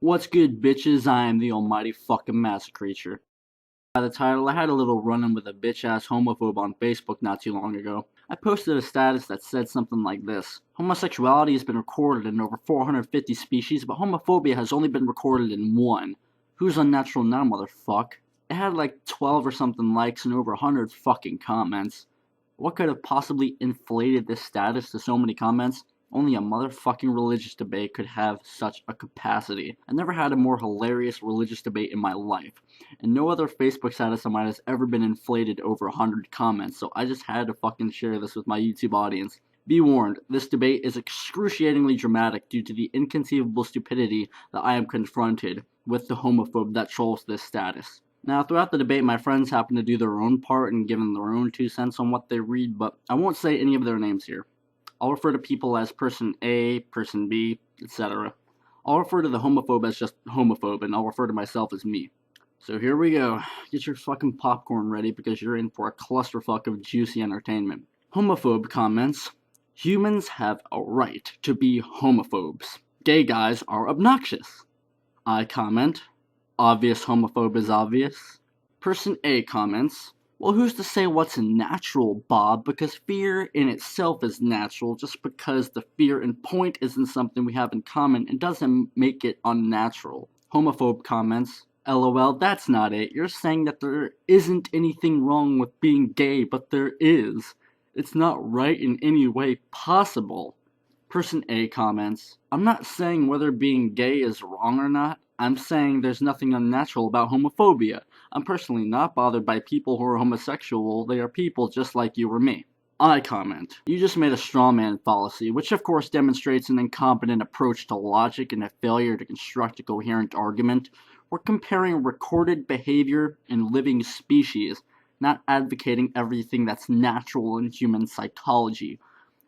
What's good, bitches? I am the almighty fucking MassaCreature. By the title, I had a little run-in with a bitch-ass homophobe on Facebook not too long ago. I posted a status that said something like this: homosexuality has been recorded in over 450 species, but homophobia has only been recorded in one. Who's unnatural now, motherfuck? It had like 12 or something likes and over 100 fucking comments. What could have possibly inflated this status to so many comments? Only a motherfucking religious debate could have such a capacity. I never had a more hilarious religious debate in my life, and no other Facebook status of mine has ever been inflated over 100 comments, so I just had to fucking share this with my YouTube audience. Be warned, this debate is excruciatingly dramatic due to the inconceivable stupidity that I am confronted with the homophobe that trolls this status. Now, throughout the debate, my friends happen to do their own part and give them their own 2 cents on what they read, but I won't say any of their names here. I'll refer to people as person A, person B, etc. I'll refer to the homophobe as just homophobe, and I'll refer to myself as me. So here we go. Get your fucking popcorn ready because you're in for a clusterfuck of juicy entertainment. Homophobe comments: humans have a right to be homophobes. Gay guys are obnoxious. I comment: obvious homophobe is obvious. Person A comments: well, who's to say what's natural, Bob? Because fear in itself is natural. Just because the fear and point isn't something we have in common, it doesn't make it unnatural. Homophobe comments: LOL, that's not it. You're saying that there isn't anything wrong with being gay, but there is. It's not right in any way possible. Person A comments: I'm not saying whether being gay is wrong or not. I'm saying there's nothing unnatural about homophobia. I'm personally not bothered by people who are homosexual. They are people just like you or me. I comment: you just made a straw man fallacy, which of course demonstrates an incompetent approach to logic and a failure to construct a coherent argument. We're comparing recorded behavior in living species, not advocating everything that's natural in human psychology.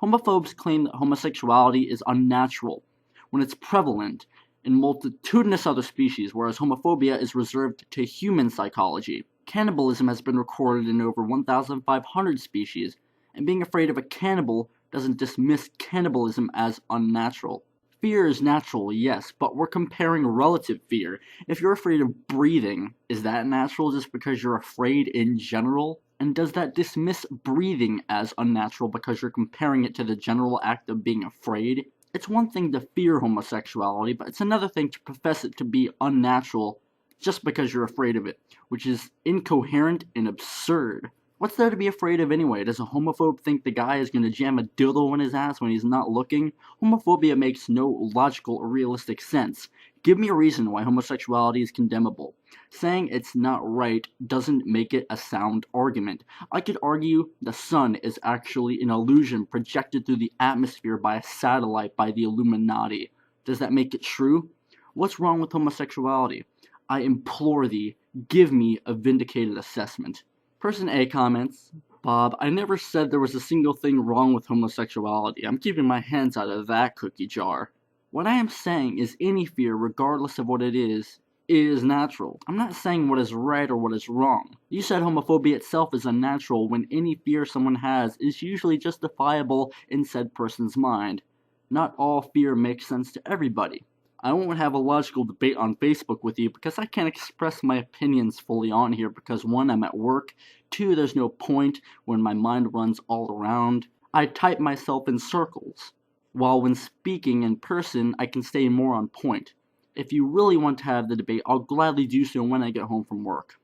Homophobes claim that homosexuality is unnatural when it's prevalent in multitudinous other species, whereas homophobia is reserved to human psychology. Cannibalism has been recorded in over 1,500 species, and being afraid of a cannibal doesn't dismiss cannibalism as unnatural. Fear is natural, yes, but we're comparing relative fear. If you're afraid of breathing, is that natural just because you're afraid in general? And does that dismiss breathing as unnatural because you're comparing it to the general act of being afraid? It's one thing to fear homosexuality, but it's another thing to profess it to be unnatural just because you're afraid of it, which is incoherent and absurd. What's there to be afraid of anyway? Does a homophobe think the guy is going to jam a dildo in his ass when he's not looking? Homophobia makes no logical or realistic sense. Give me a reason why homosexuality is condemnable. Saying it's not right doesn't make it a sound argument. I could argue the sun is actually an illusion projected through the atmosphere by a satellite by the Illuminati. Does that make it true? What's wrong with homosexuality? I implore thee, give me a vindicated assessment. Person A comments: Bob, I never said there was a single thing wrong with homosexuality. I'm keeping my hands out of that cookie jar. What I am saying is any fear, regardless of what it is natural. I'm not saying what is right or what is wrong. You said homophobia itself is unnatural when any fear someone has is usually justifiable in said person's mind. Not all fear makes sense to everybody. I won't have a logical debate on Facebook with you because I can't express my opinions fully on here because 1, I'm at work, 2, there's no point when my mind runs all around. I type myself in circles, while when speaking in person I can stay more on point. If you really want to have the debate, I'll gladly do so when I get home from work.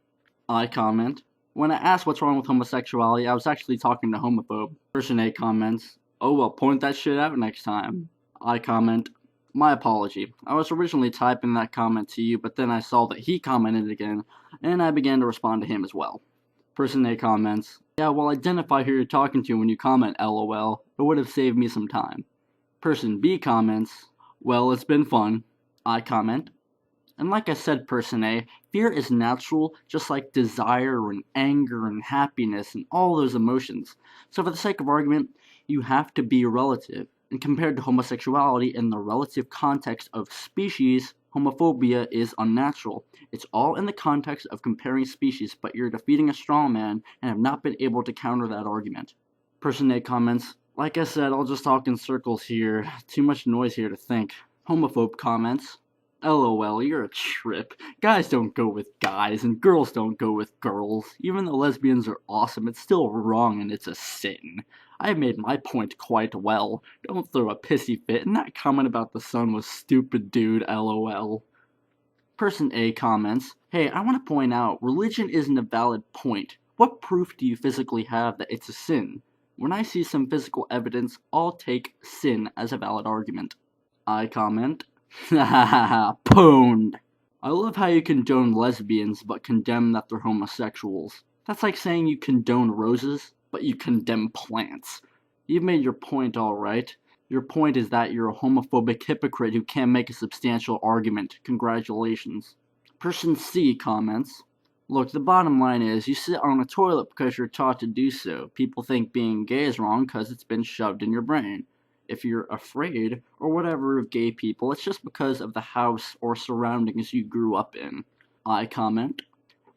I comment: when I asked what's wrong with homosexuality, I was actually talking to homophobe. Person A comments: oh well, point that shit out next time. I comment: my apology. I was originally typing that comment to you, but then I saw that he commented again, and I began to respond to him as well. Person A comments: yeah, well, identify who you're talking to when you comment, LOL. It would have saved me some time. Person B comments: well, it's been fun. I comment: and like I said, person A, fear is natural, just like desire and anger and happiness and all those emotions. So for the sake of argument, you have to be relative. And compared to homosexuality in the relative context of species, homophobia is unnatural. It's all in the context of comparing species, but you're defeating a straw man and have not been able to counter that argument. Person A comments: like I said, I'll just talk in circles here. Too much noise here to think. Homophobe comments: LOL, you're a trip. Guys don't go with guys, and girls don't go with girls. Even though lesbians are awesome, it's still wrong and it's a sin. I made my point quite well. Don't throw a pissy fit, and that comment about the sun was stupid, dude, LOL. Person A comments, hey, I want to point out, religion isn't a valid point. What proof do you physically have that it's a sin? When I see some physical evidence, I'll take sin as a valid argument. I comment, hahaha, pwned. I love how you condone lesbians but condemn that they're homosexuals. That's like saying you condone roses, but you condemn plants. You've made your point alright. Your point is that you're a homophobic hypocrite who can't make a substantial argument. Congratulations. Person C comments, look, the bottom line is, you sit on a toilet because you're taught to do so. People think being gay is wrong because it's been shoved in your brain. If you're afraid, or whatever, of gay people, it's just because of the house or surroundings you grew up in. I comment,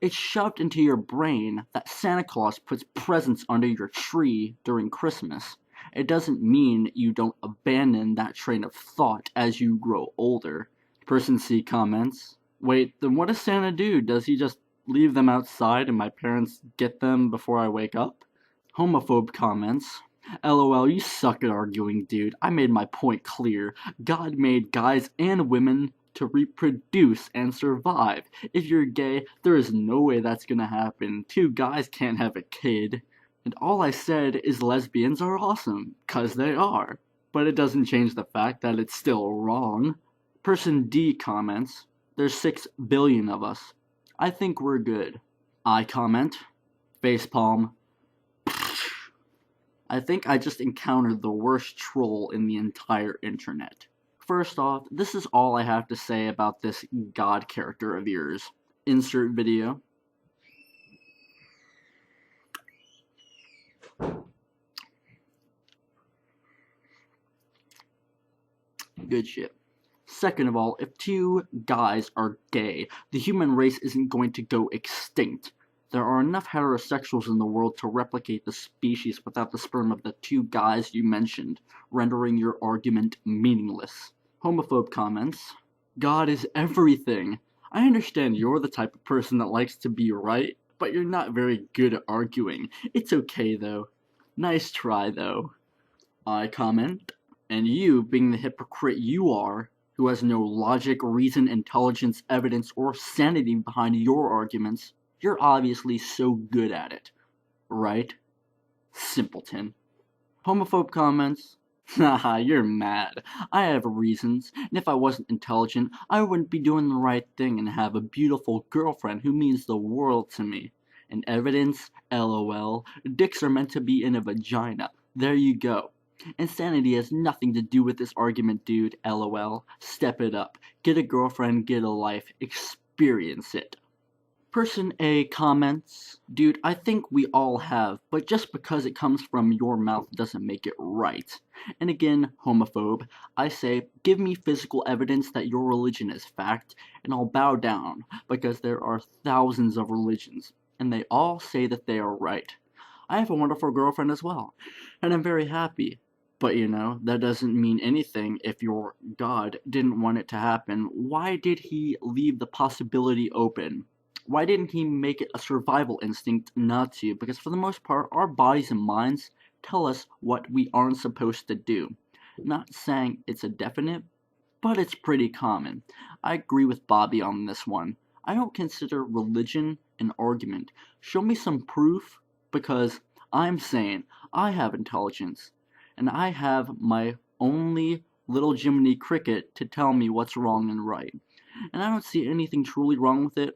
it's shoved into your brain that Santa Claus puts presents under your tree during Christmas. It doesn't mean you don't abandon that train of thought as you grow older. Person C comments, wait, then what does Santa do? Does he just leave them outside and my parents get them before I wake up? Homophobe comments, LOL, you suck at arguing, dude. I made my point clear. God made guys and women to reproduce and survive. If you're gay, there is no way that's gonna happen. Two guys can't have a kid. And all I said is lesbians are awesome, 'cause they are. But it doesn't change the fact that it's still wrong. Person D comments, there's 6 billion of us. I think we're good. I comment, facepalm. I think I just encountered the worst troll in the entire internet. First off, this is all I have to say about this god character of yours. Insert video. Good shit. Second of all, if two guys are gay, the human race isn't going to go extinct. There are enough heterosexuals in the world to replicate the species without the sperm of the two guys you mentioned, rendering your argument meaningless. Homophobe comments, God is everything. I understand you're the type of person that likes to be right, but you're not very good at arguing. It's okay though. Nice try though. I comment, and you, being the hypocrite you are, who has no logic, reason, intelligence, evidence, or sanity behind your arguments, you're obviously so good at it. Right? Simpleton. Homophobe comments, haha, you're mad. I have reasons, and if I wasn't intelligent, I wouldn't be doing the right thing and have a beautiful girlfriend who means the world to me. And evidence? LOL. Dicks are meant to be in a vagina. There you go. Insanity has nothing to do with this argument, dude. LOL. Step it up. Get a girlfriend, get a life. Experience it. Person A comments, dude, I think we all have, but just because it comes from your mouth doesn't make it right. And again, homophobe, I say, give me physical evidence that your religion is fact, and I'll bow down, because there are thousands of religions, and they all say that they are right. I have a wonderful girlfriend as well, and I'm very happy. But you know, that doesn't mean anything if your God didn't want it to happen. Why did he leave the possibility open? Why didn't he make it a survival instinct not to? Because for the most part, our bodies and minds tell us what we aren't supposed to do. Not saying it's a definite, but it's pretty common. I agree with Bobby on this one. I don't consider religion an argument. Show me some proof, because I'm saying I have intelligence, and I have my only little Jiminy Cricket to tell me what's wrong and right. And I don't see anything truly wrong with it,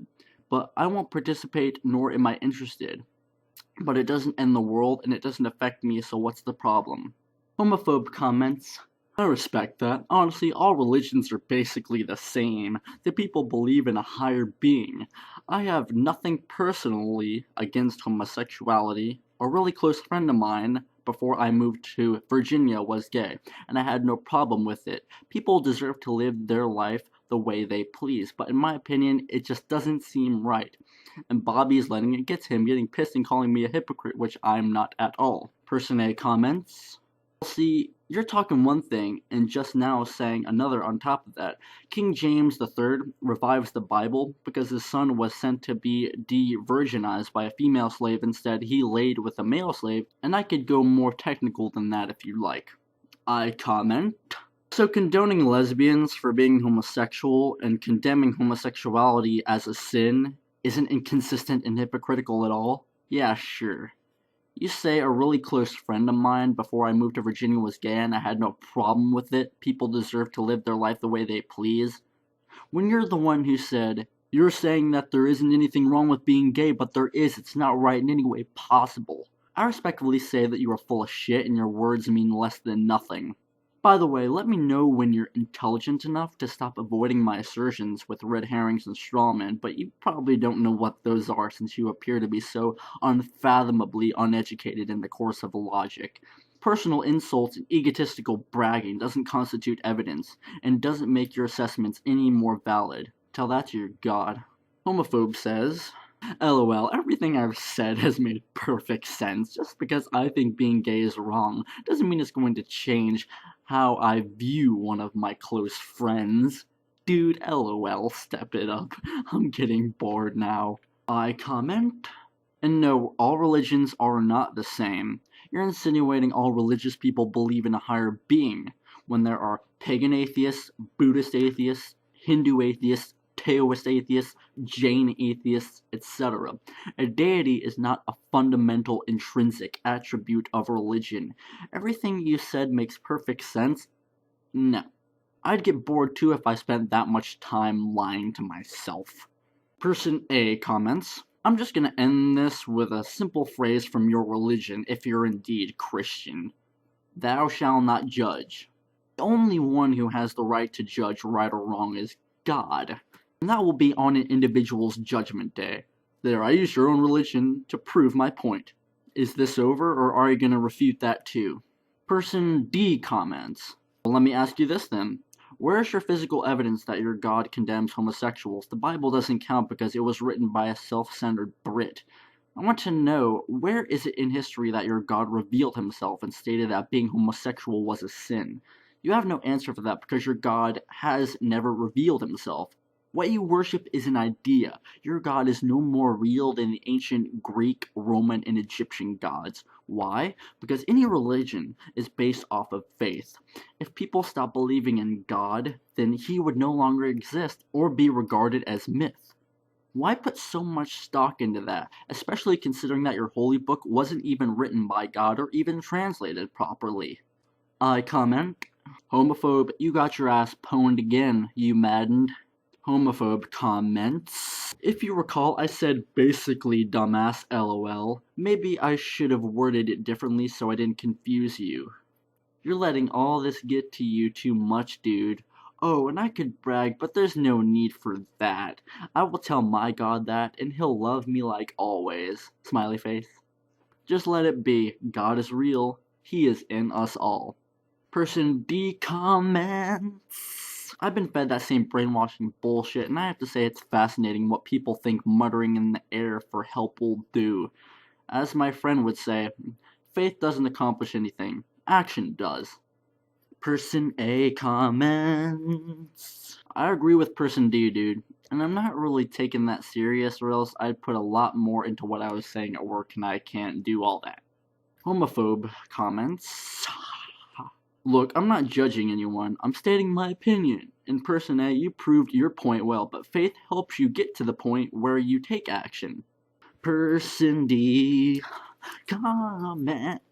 but I won't participate, nor am I interested. But it doesn't end the world, and it doesn't affect me, so what's the problem? Homophobe comments, I respect that. Honestly, all religions are basically the same. The people believe in a higher being. I have nothing personally against homosexuality. A really close friend of mine, before I moved to Virginia, was gay, and I had no problem with it. People deserve to live their life the way they please, but in my opinion, it just doesn't seem right. And Bobby's letting it get to him, getting pissed and calling me a hypocrite, which I'm not at all. Person A comments, See, you're talking one thing and just now saying another on top of that. King James III revives the Bible because his son was sent to be de-virginized by a female slave. Instead, he laid with a male slave, and I could go more technical than that if you like. I comment. So condoning lesbians for being homosexual and condemning homosexuality as a sin isn't inconsistent and hypocritical at all? Yeah, sure. You say a really close friend of mine before I moved to Virginia was gay and I had no problem with it. People deserve to live their life the way they please. When you're the one who said, you're saying that there isn't anything wrong with being gay, but there is, it's not right in any way possible. I respectfully say that you are full of shit and your words mean less than nothing. By the way, let me know when you're intelligent enough to stop avoiding my assertions with red herrings and strawmen, but you probably don't know what those are since you appear to be so unfathomably uneducated in the course of logic. Personal insults and egotistical bragging doesn't constitute evidence, and doesn't make your assessments any more valid. Tell that to your God. Homophobe says, LOL, everything I've said has made perfect sense. Just because I think being gay is wrong doesn't mean it's going to change how I view one of my close friends. Dude, LOL, step it up. I'm getting bored now. I comment. And no, all religions are not the same. You're insinuating all religious people believe in a higher being, when there are pagan atheists, Buddhist atheists, Hindu atheists, Taoist atheists, Jain atheists, etc. A deity is not a fundamental intrinsic attribute of religion. Everything you said makes perfect sense? No. I'd get bored too if I spent that much time lying to myself. Person A comments, I'm just gonna end this with a simple phrase from your religion if you're indeed Christian. Thou shalt not judge. The only one who has the right to judge right or wrong is God. And that will be on an individual's judgment day. There, I used your own religion to prove my point. Is this over, or are you going to refute that too? Person D comments, well, let me ask you this then. Where's your physical evidence that your God condemns homosexuals? The Bible doesn't count because it was written by a self-centered Brit. I want to know, where is it in history that your God revealed himself and stated that being homosexual was a sin? You have no answer for that because your God has never revealed himself. What you worship is an idea. Your God is no more real than the ancient Greek, Roman, and Egyptian gods. Why? Because any religion is based off of faith. If people stop believing in God, then he would no longer exist or be regarded as myth. Why put so much stock into that, especially considering that your holy book wasn't even written by God or even translated properly? I comment, Homophobe, you got your ass pwned again, you maddened. Homophobe comments, if you recall, I said basically dumbass LOL. Maybe I should have worded it differently so I didn't confuse you. You're letting all this get to you too much, dude. Oh, and I could brag, but there's no need for that. I will tell my God that, and he'll love me like always. Smiley face. Just let it be. God is real. He is in us all. Person D comments, I've been fed that same brainwashing bullshit, and I have to say it's fascinating what people think muttering in the air for help will do. As my friend would say, faith doesn't accomplish anything. Action does. Person A comments, I agree with person D, dude. And I'm not really taking that serious, or else I'd put a lot more into what I was saying at work, and I can't do all that. Homophobe comments, look, I'm not judging anyone, I'm stating my opinion. In person A, you proved your point well, but faith helps you get to the point where you take action. Person D comments,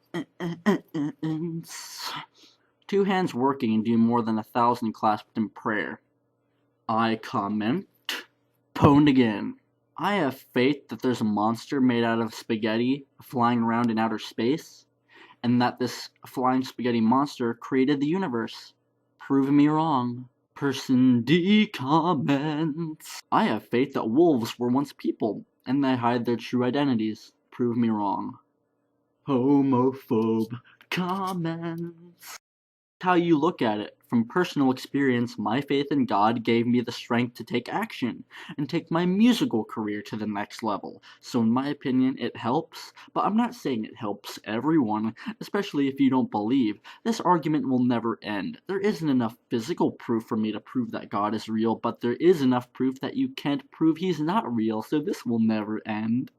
two hands working and do more than 1,000 clasped in prayer. I comment, pwned again. I have faith that there's a monster made out of spaghetti flying around in outer space, and that this flying spaghetti monster created the universe. Prove me wrong. Person D comments, I have faith that wolves were once people, and they hide their true identities. Prove me wrong. Homophobe comments. how you look at it. From personal experience, my faith in God gave me the strength to take action and take my musical career to the next level. So in my opinion, it helps, but I'm not saying it helps everyone, especially if you don't believe. This argument will never end. There isn't enough physical proof for me to prove that God is real, but there is enough proof that you can't prove he's not real, so this will never end.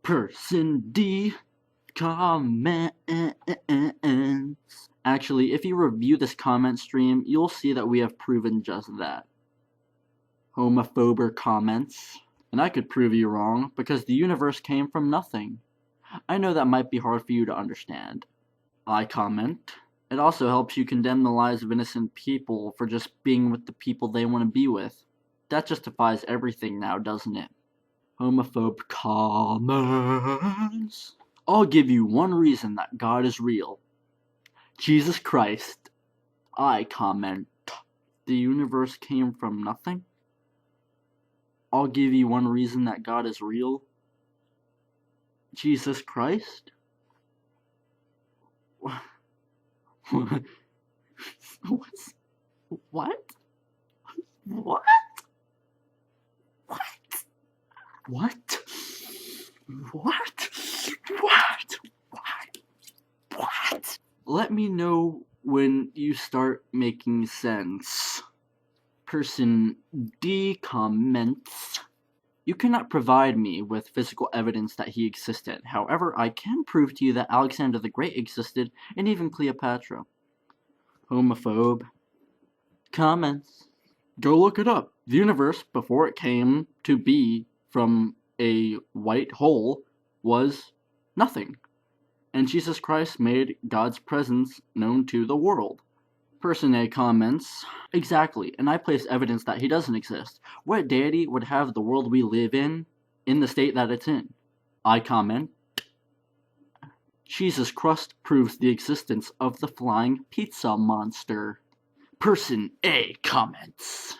Person D comments. Actually, if you review this comment stream, you'll see that we have proven just that. Homophobe comments. And I could prove you wrong, because the universe came from nothing. I know that might be hard for you to understand. I comment. It also helps you condemn the lives of innocent people for just being with the people they want to be with. That justifies everything now, doesn't it? Homophobe comments. I'll give you one reason that God is real. Jesus Christ. I comment. The universe came from nothing? I'll give you one reason that God is real. Jesus Christ? What? What? What? What? What? Let me know when you start making sense. Person D comments. You cannot provide me with physical evidence that he existed. However, I can prove to you that Alexander the Great existed, and even Cleopatra. Homophobe comments. Go look it up. The universe, before it came to be from a white hole, was nothing. And Jesus Christ made God's presence known to the world. Person A comments, exactly, and I place evidence that he doesn't exist. What deity would have the world we live in the state that it's in? I comment, Jesus Christ proves the existence of the flying pizza monster. Person A comments,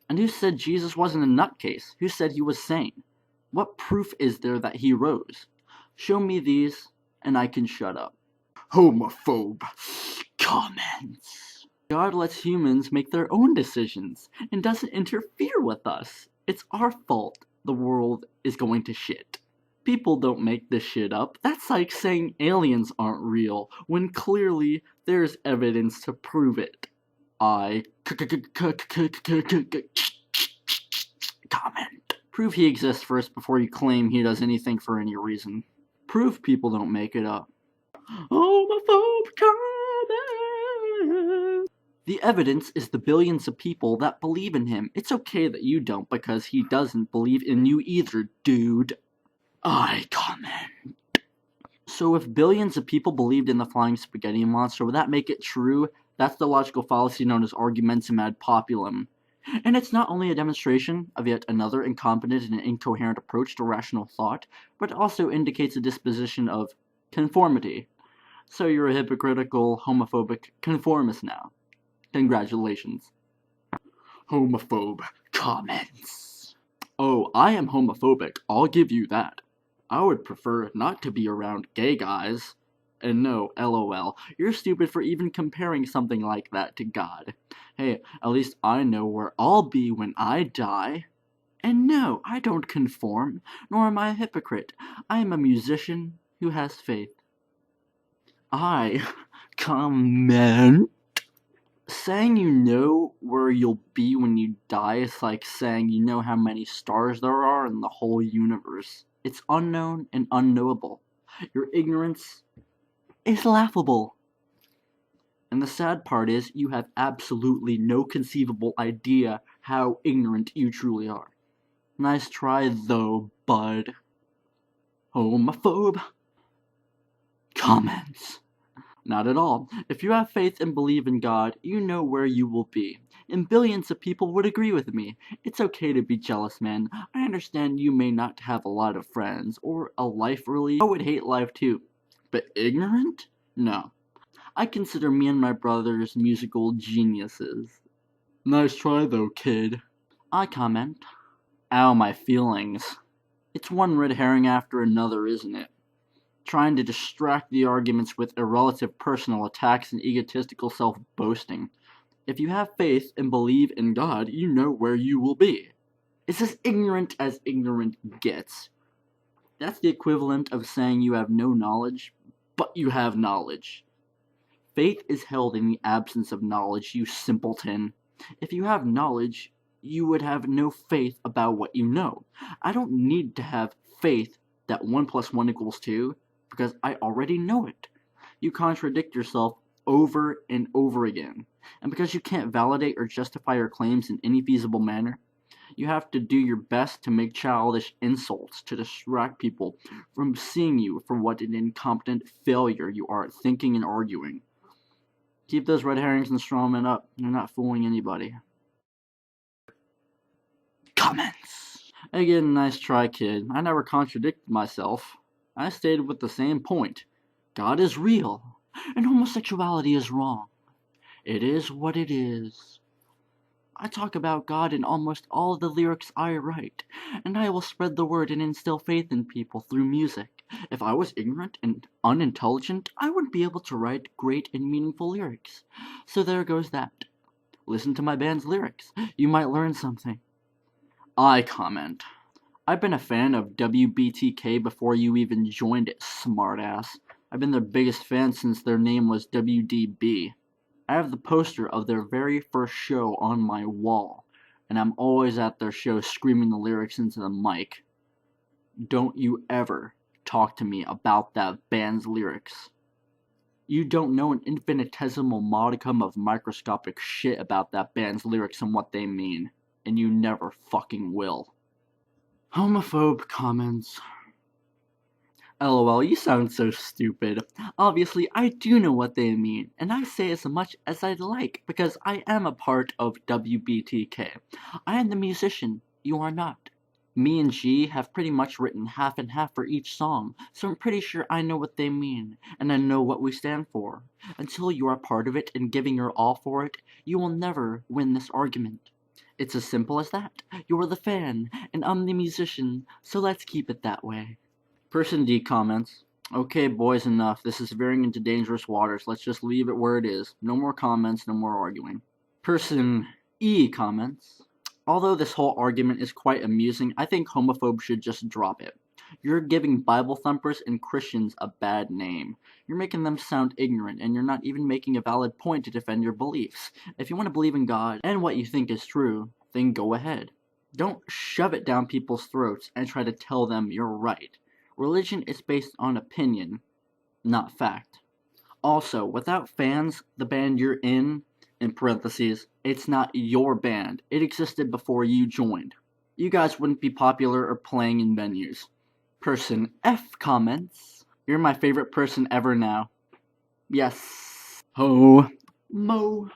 and who said Jesus wasn't a nutcase? Who said he was sane? What proof is there that he rose? Show me these, and I can shut up. Homophobe comments. God lets humans make their own decisions and doesn't interfere with us. It's our fault the world is going to shit. People don't make this shit up. That's like saying aliens aren't real when clearly there's evidence to prove it. I comment. Prove he exists first before you claim he does anything for any reason. Prove people don't make it up. Homophobe comment. The evidence is the billions of people that believe in him. It's okay that you don't, because he doesn't believe in you either, dude. I comment. So if billions of people believed in the flying spaghetti monster, would that make it true? That's the logical fallacy known as argumentum ad populum. And it's not only a demonstration of yet another incompetent and incoherent approach to rational thought, but it also indicates a disposition of conformity. So you're a hypocritical, homophobic conformist now. Congratulations. Homophobe comments. Oh, I am homophobic, I'll give you that. I would prefer not to be around gay guys. And no, LOL, you're stupid for even comparing something like that to God. Hey, at least I know where I'll be when I die. And no, I don't conform, nor am I a hypocrite. I am a musician who has faith. I comment. Saying you know where you'll be when you die is like saying you know how many stars there are in the whole universe. It's unknown and unknowable. Your ignorance is laughable. And the sad part is, you have absolutely no conceivable idea how ignorant you truly are. Nice try though, bud. Homophobe comments. Not at all. If you have faith and believe in God, you know where you will be. And billions of people would agree with me. It's okay to be jealous, man. I understand you may not have a lot of friends, or a life really. I would hate life too. But ignorant? No. I consider me and my brothers musical geniuses. Nice try though, kid. I comment. Ow, my feelings. It's one red herring after another, isn't it? trying to distract the arguments with irrelative personal attacks and egotistical self-boasting. If you have faith and believe in God, you know where you will be. It's as ignorant gets. That's the equivalent of saying you have no knowledge, but you have knowledge. Faith is held in the absence of knowledge, you simpleton. If you have knowledge, you would have no faith about what you know. I don't need to have faith that 1 + 1 = 2, because I already know it. You contradict yourself over and over again. And because you can't validate or justify your claims in any feasible manner, you have to do your best to make childish insults to distract people from seeing you for what an incompetent failure you are at thinking and arguing. Keep those red herrings and strawmen up. You're not fooling anybody. Comments. Again, nice try, kid. I never contradicted myself. I stayed with the same point. God is real, and homosexuality is wrong. It is what it is. I talk about God in almost all the lyrics I write, and I will spread the word and instill faith in people through music. If I was ignorant and unintelligent, I wouldn't be able to write great and meaningful lyrics. So there goes that. Listen to my band's lyrics. You might learn something. I comment. I've been a fan of WBTK before you even joined it, smartass. I've been their biggest fan since their name was WDB. I have the poster of their very first show on my wall, and I'm always at their show screaming the lyrics into the mic. Don't you ever talk to me about that band's lyrics. You don't know an infinitesimal modicum of microscopic shit about that band's lyrics and what they mean, and you never fucking will. Homophobe comments. LOL, you sound so stupid. Obviously, I do know what they mean, and I say as much as I'd like, because I am a part of WBTK. I am the musician, you are not. Me and G have pretty much written half and half for each song, so I'm pretty sure I know what they mean, and I know what we stand for. Until you are part of it and giving your all for it, you will never win this argument. It's as simple as that. You're the fan, and I'm the musician, so let's keep it that way. Person D comments, okay boys, enough. This is veering into dangerous waters. Let's just leave it where it is. No more comments, no more arguing. Person E comments, although this whole argument is quite amusing, I think Homophobe should just drop it. You're giving Bible thumpers and Christians a bad name. You're making them sound ignorant, and you're not even making a valid point to defend your beliefs. If you want to believe in God and what you think is true, then go ahead. Don't shove it down people's throats and try to tell them you're right. Religion is based on opinion, not fact. Also, without fans, the band you're in parentheses, it's not your band. It existed before you joined. You guys wouldn't be popular or playing in venues. Person F comments, you're my favorite person ever now. Yes. Homophobe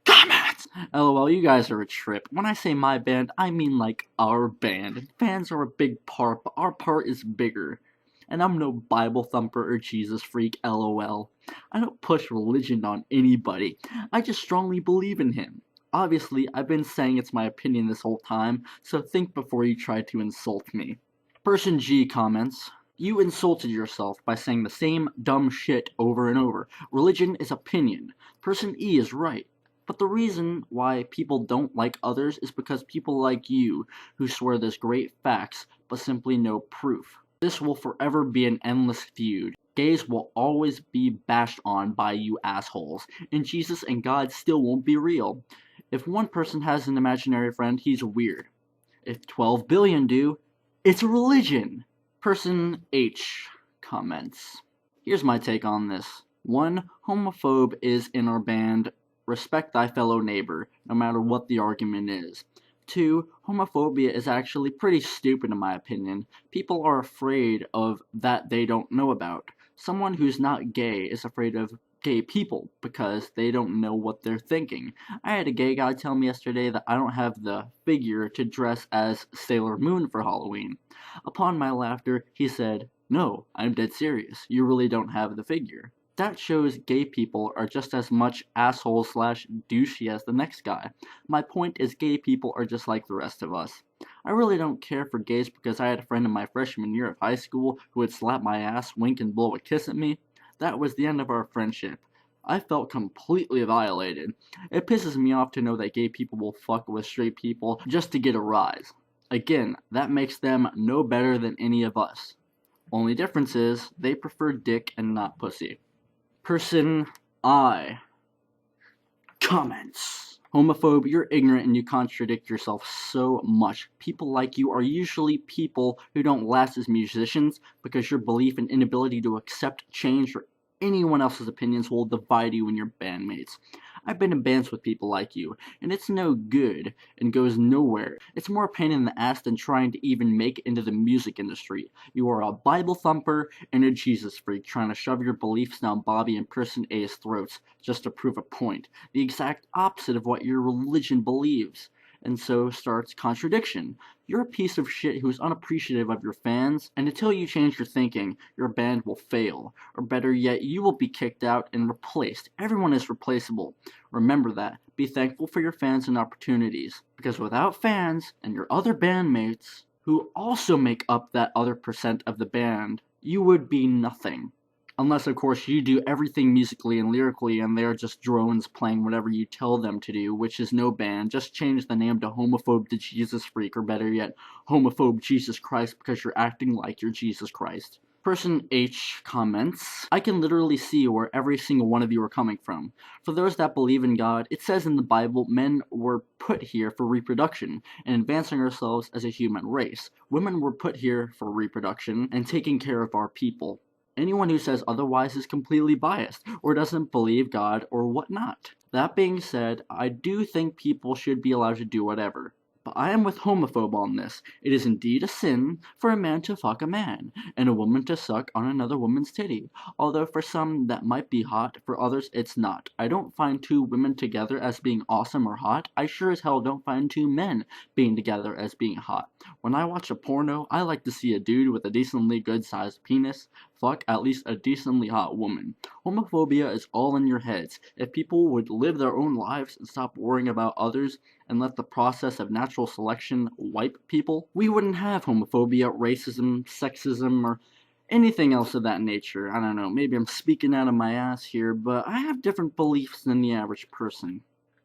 comments. LOL, you guys are a trip. When I say my band, I mean like our band. Fans are a big part, but our part is bigger. And I'm no Bible thumper or Jesus freak, LOL. I don't push religion on anybody. I just strongly believe in him. Obviously, I've been saying it's my opinion this whole time, so think before you try to insult me. Person G comments, you insulted yourself by saying the same dumb shit over and over. Religion is opinion. Person E is right. But the reason why people don't like others is because people like you, who swear there's great facts, but simply no proof. This will forever be an endless feud. Gays will always be bashed on by you assholes, and Jesus and God still won't be real. If one person has an imaginary friend, he's weird. If 12 billion do, it's a religion. Person H comments, here's my take on this. 1. Homophobe is in our band. Respect thy fellow neighbor, no matter what the argument is. 2. Homophobia is actually pretty stupid in my opinion. People are afraid of that they don't know about. Someone who's not gay is afraid of gay people because they don't know what they're thinking. I had a gay guy tell me yesterday that I don't have the figure to dress as Sailor Moon for Halloween. Upon my laughter, he said, "No, I'm dead serious. You really don't have the figure." That shows gay people are just as much assholes/douchey as the next guy. My point is gay people are just like the rest of us. I really don't care for gays because I had a friend in my freshman year of high school who would slap my ass, wink, and blow a kiss at me. That was the end of our friendship. I felt completely violated. It pisses me off to know that gay people will fuck with straight people just to get a rise. Again, that makes them no better than any of us. Only difference is, they prefer dick and not pussy. Person I. Comments. Homophobe, you're ignorant and you contradict yourself so much. People like you are usually people who don't last as musicians because your belief and inability to accept change or anyone else's opinions will divide you and your bandmates. I've been in bands with people like you, and it's no good and goes nowhere. It's more pain in the ass than trying to even make it into the music industry. You are a Bible thumper and a Jesus freak trying to shove your beliefs down Bobby and Person A's throats just to prove a point. The exact opposite of what your religion believes. And so starts contradiction. You're a piece of shit who is unappreciative of your fans, and until you change your thinking, your band will fail. Or better yet, you will be kicked out and replaced. Everyone is replaceable. Remember that. Be thankful for your fans and opportunities, because without fans and your other bandmates, who also make up that other percent of the band, you would be nothing. Unless, of course, you do everything musically and lyrically and they're just drones playing whatever you tell them to do, which is no band. Just change the name to Homophobe to Jesus Freak, or better yet, Homophobe Jesus Christ, because you're acting like you're Jesus Christ. Person H comments, I can literally see where every single one of you are coming from. For those that believe in God, it says in the Bible men were put here for reproduction and advancing ourselves as a human race. Women were put here for reproduction and taking care of our people. Anyone who says otherwise is completely biased, or doesn't believe God, or whatnot. That being said, I do think people should be allowed to do whatever. But I am with Homophobe on this. It is indeed a sin for a man to fuck a man, and a woman to suck on another woman's titty. Although for some that might be hot, for others it's not. I don't find two women together as being awesome or hot. I sure as hell don't find two men being together as being hot. When I watch a porno, I like to see a dude with a decently good-sized penis fuck at least a decently hot woman. Homophobia is all in your heads. If people would live their own lives and stop worrying about others and let the process of natural selection wipe people, we wouldn't have homophobia, racism, sexism, or anything else of that nature. I don't know, maybe I'm speaking out of my ass here, but I have different beliefs than the average person.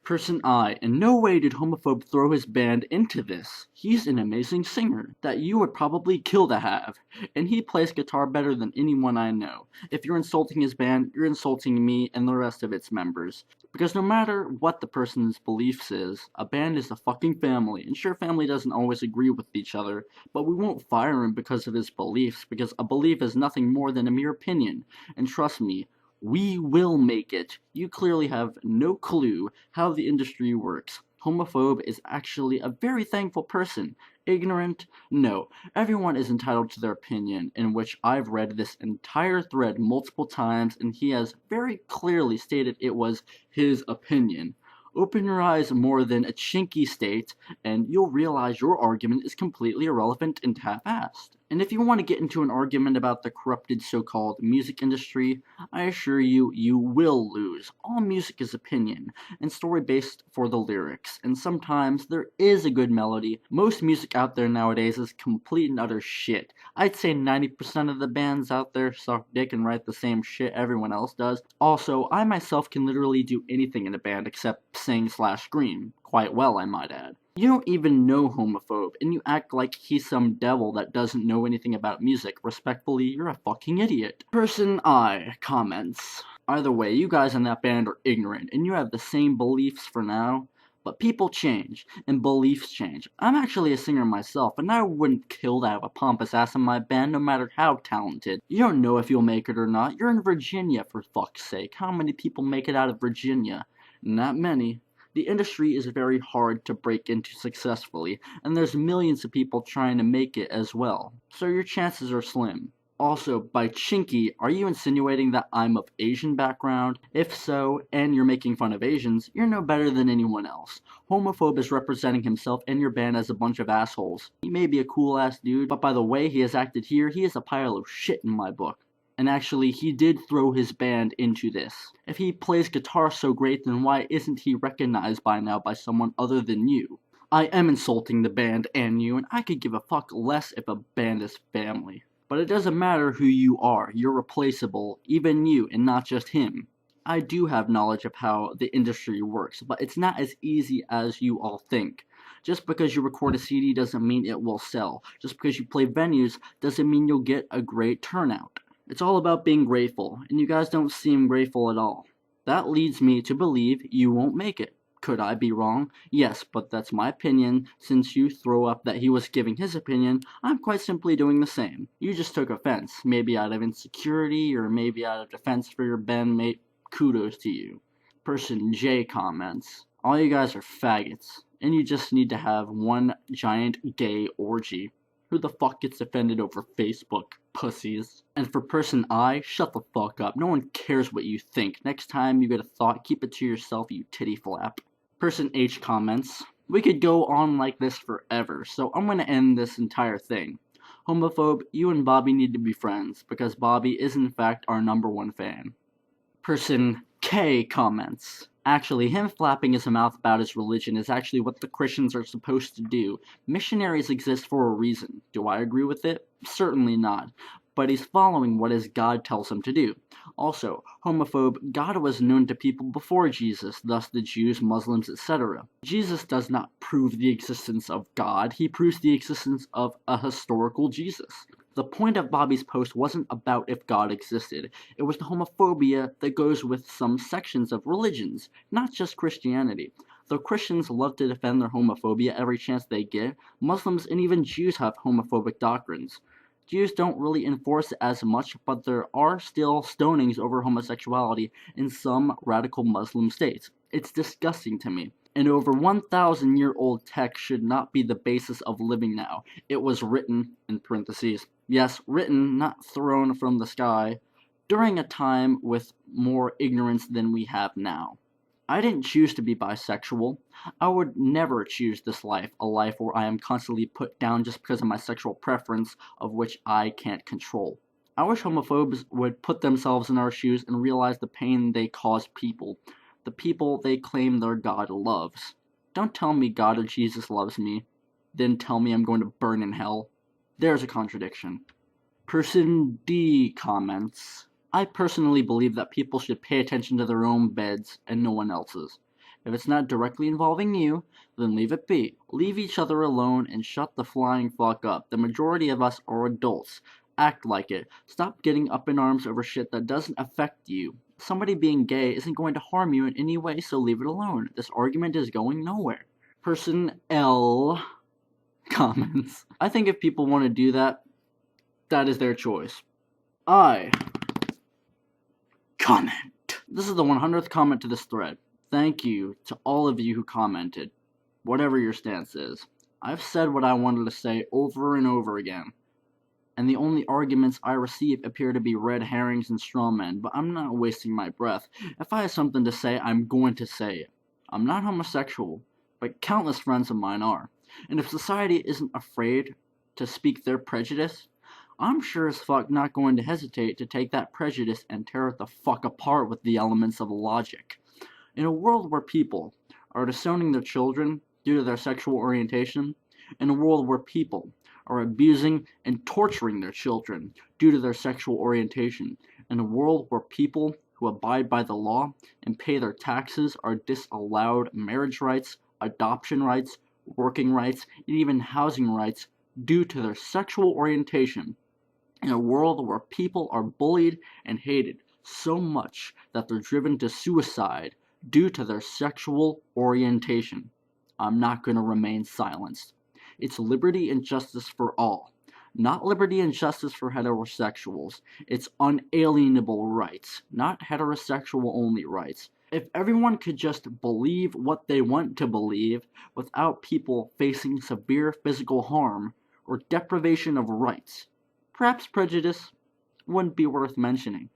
Person I, in no way did Homophobe throw his band into this. He's an amazing singer that you would probably kill to have, and he plays guitar better than anyone I know. If you're insulting his band, you're insulting me and the rest of its members. Because no matter what the person's beliefs is, a band is a fucking family, and sure, family doesn't always agree with each other, but we won't fire him because of his beliefs, because a belief is nothing more than a mere opinion, and trust me, we will make it. You clearly have no clue how the industry works. Homophobe is actually a very thankful person. Ignorant? No. Everyone is entitled to their opinion, in which I've read this entire thread multiple times, and he has very clearly stated it was his opinion. Open your eyes more than a chinky state, and you'll realize your argument is completely irrelevant and half-assed. And if you want to get into an argument about the corrupted so-called music industry, I assure you, you will lose. All music is opinion, and story-based for the lyrics, and sometimes there is a good melody. Most music out there nowadays is complete and utter shit. I'd say 90% of the bands out there suck dick and write the same shit everyone else does. Also, I myself can literally do anything in a band except sing/scream. Quite well, I might add. You don't even know Homophobe, and you act like he's some devil that doesn't know anything about music. Respectfully, you're a fucking idiot. Person I comments, either way, you guys in that band are ignorant, and you have the same beliefs for now, but people change, and beliefs change. I'm actually a singer myself, and I wouldn't kill to have a pompous ass in my band no matter how talented. You don't know if you'll make it or not. You're in Virginia, for fuck's sake. How many people make it out of Virginia? Not many. The industry is very hard to break into successfully, and there's millions of people trying to make it as well, so your chances are slim. Also, by chinky, are you insinuating that I'm of Asian background? If so, and you're making fun of Asians, you're no better than anyone else. Homophobe is representing himself and your band as a bunch of assholes. He may be a cool-ass dude, but by the way he has acted here, he is a pile of shit in my book. And actually, he did throw his band into this. If he plays guitar so great, then why isn't he recognized by now by someone other than you? I am insulting the band and you, and I could give a fuck less if a band is family. But it doesn't matter who you are, you're replaceable, even you, and not just him. I do have knowledge of how the industry works, but it's not as easy as you all think. Just because you record a CD doesn't mean it will sell. Just because you play venues doesn't mean you'll get a great turnout. It's all about being grateful, and you guys don't seem grateful at all. That leads me to believe you won't make it. Could I be wrong? Yes, but that's my opinion. Since you throw up that he was giving his opinion, I'm quite simply doing the same. You just took offense, maybe out of insecurity or maybe out of defense for your bandmate. Kudos to you. Person J comments, all you guys are faggots, and you just need to have one giant gay orgy. Who the fuck gets offended over Facebook, pussies? And for person I, shut the fuck up. No one cares what you think. Next time you get a thought, keep it to yourself, you titty flap. Person H comments, we could go on like this forever, so I'm gonna end this entire thing. Homophobe, you and Bobby need to be friends, because Bobby is in fact our #1 fan. Person K comments, actually, him flapping his mouth about his religion is actually what the Christians are supposed to do. Missionaries exist for a reason. Do I agree with it? Certainly not. But he's following what his God tells him to do. Also, homophobe, God was known to people before Jesus, thus the Jews, Muslims, etc. Jesus does not prove the existence of God, he proves the existence of a historical Jesus. The point of Bobby's post wasn't about if God existed, it was the homophobia that goes with some sections of religions, not just Christianity. Though Christians love to defend their homophobia every chance they get, Muslims and even Jews have homophobic doctrines. Jews don't really enforce it as much, but there are still stonings over homosexuality in some radical Muslim states. It's disgusting to me. An over 1,000-year-old text should not be the basis of living now. It was written, in parentheses, yes, written, not thrown from the sky, during a time with more ignorance than we have now. I didn't choose to be bisexual. I would never choose this life, a life where I am constantly put down just because of my sexual preference, of which I can't control. I wish homophobes would put themselves in our shoes and realize the pain they cause people, the people they claim their God loves. Don't tell me God or Jesus loves me, then tell me I'm going to burn in hell. There's a contradiction. Person D comments, I personally believe that people should pay attention to their own beds and no one else's. If it's not directly involving you, then leave it be. Leave each other alone and shut the flying fuck up. The majority of us are adults. Act like it. Stop getting up in arms over shit that doesn't affect you. Somebody being gay isn't going to harm you in any way, so leave it alone. This argument is going nowhere. Person L comments, I think if people want to do that, that is their choice. I comment. This is the 100th comment to this thread. Thank you to all of you who commented, whatever your stance is. I've said what I wanted to say over and over again, and the only arguments I receive appear to be red herrings and straw men, but I'm not wasting my breath. If I have something to say, I'm going to say it. I'm not homosexual, but countless friends of mine are. And if society isn't afraid to speak their prejudice, I'm sure as fuck not going to hesitate to take that prejudice and tear it the fuck apart with the elements of logic. In a world where people are disowning their children due to their sexual orientation, in a world where people are abusing and torturing their children due to their sexual orientation, in a world where people who abide by the law and pay their taxes are disallowed marriage rights, adoption rights, working rights, and even housing rights due to their sexual orientation, in a world where people are bullied and hated so much that they're driven to suicide due to their sexual orientation, I'm not going to remain silenced. It's liberty and justice for all, not liberty and justice for heterosexuals. It's unalienable rights, not heterosexual only rights. If everyone could just believe what they want to believe without people facing severe physical harm or deprivation of rights, perhaps prejudice wouldn't be worth mentioning.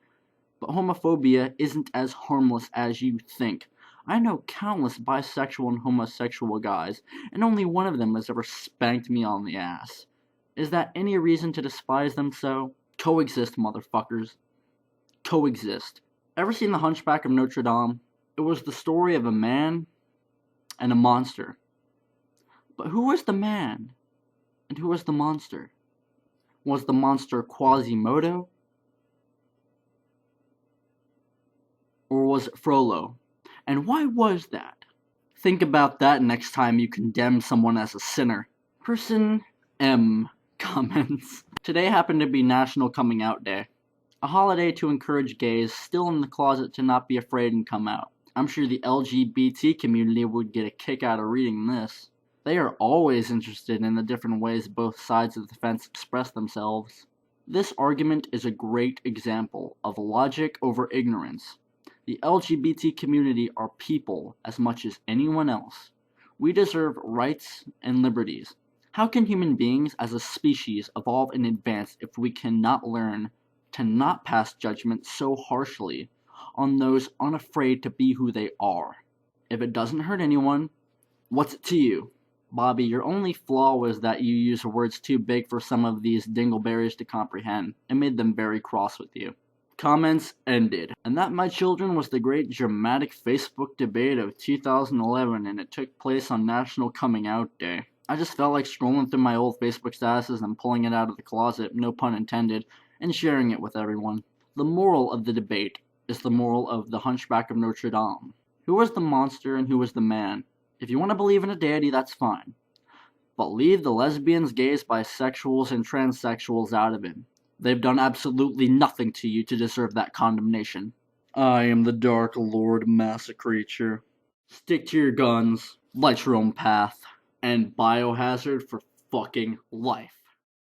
But homophobia isn't as harmless as you think. I know countless bisexual and homosexual guys, and only one of them has ever spanked me on the ass. Is that any reason to despise them so? Coexist, motherfuckers. Coexist. Ever seen The Hunchback of Notre Dame? It was the story of a man and a monster. But who was the man? And who was the monster? Was the monster Quasimodo? Or was it Frollo? And why was that? Think about that next time you condemn someone as a sinner. Person M comments. Today happened to be National Coming Out Day. A holiday to encourage gays still in the closet to not be afraid and come out. I'm sure the LGBT community would get a kick out of reading this. They are always interested in the different ways both sides of the fence express themselves. This argument is a great example of logic over ignorance. The LGBT community are people as much as anyone else. We deserve rights and liberties. How can human beings as a species evolve and advance if we cannot learn to not pass judgment so harshly on those unafraid to be who they are? If it doesn't hurt anyone, what's it to you? Bobby, your only flaw was that you used words too big for some of these dingleberries to comprehend. It made them very cross with you. Comments ended. And that, my children, was the great dramatic Facebook debate of 2011, and it took place on National Coming Out Day. I just felt like scrolling through my old Facebook statuses and pulling it out of the closet, no pun intended, and sharing it with everyone. The moral of the debate is the moral of The Hunchback of Notre Dame. Who was the monster and who was the man? If you want to believe in a deity, that's fine. But leave the lesbians, gays, bisexuals, and transsexuals out of it. They've done absolutely nothing to you to deserve that condemnation. I am the Dark Lord MassaCreature. Stick to your guns, light your own path, and biohazard for fucking life.